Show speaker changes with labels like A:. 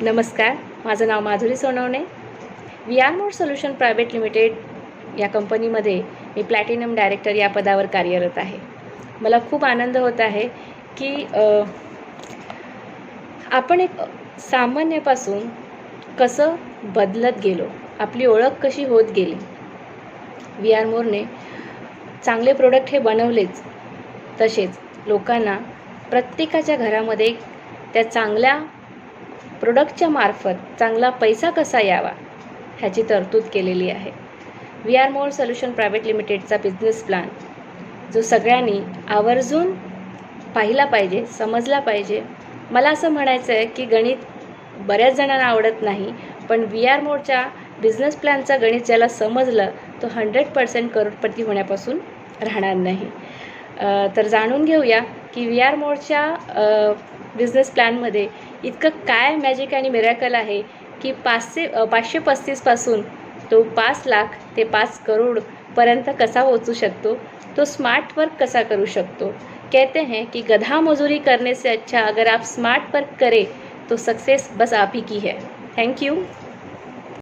A: नमस्कार, माझं नाव माधुरी सोनवणे. VR मोड solution private limited या कंपनीमध्ये मी प्लॅटिनम डायरेक्टर या पदावर कार्यरत आहे. मला खूप आनंद होत आहे की आपण एक सामान्यापासून कसं बदलत गेलो, आपली ओळख कशी होत गेली. VR मोडने चांगले प्रोडक्ट हे बनवलेच, तसेच लोकांना प्रत्येकाच्या घरामध्ये त्या चांगल्या प्रोडक्टच्या मार्फत चांगला पैसा कसा यावा ह्याची तरतूद केलेली आहे. VR मोड सोल्युशन प्रायव्हेट लिमिटेडचा बिझनेस प्लॅन जो सगळ्यांनी आवर्जून पाहिला पाहिजे, समजला पाहिजे. मला असं म्हणायचं आहे की गणित बऱ्याच जणांना आवडत नाही, पण VR मोडच्या बिझनेस प्लॅनचा गणित ज्याला समजलं तो 100% करोडपती होण्यापासून राहणार नाही. तर जाणून घेऊया की VR मोडच्या बिझनेस प्लॅनमध्ये इतकं काय मॅजिक आणि मिरॅकल आहे की 535 पासून तो 5 लाख ते 5 करोडपर्यंत कसा पोहोचू शकतो, तो स्मार्ट वर्क कसा करू शकतो. कहते हैं कि गधा मजूरी करने से अच्छा अगर आप स्मार्ट वर्क करें तो सक्सेस बस आप ही की है. Thank you.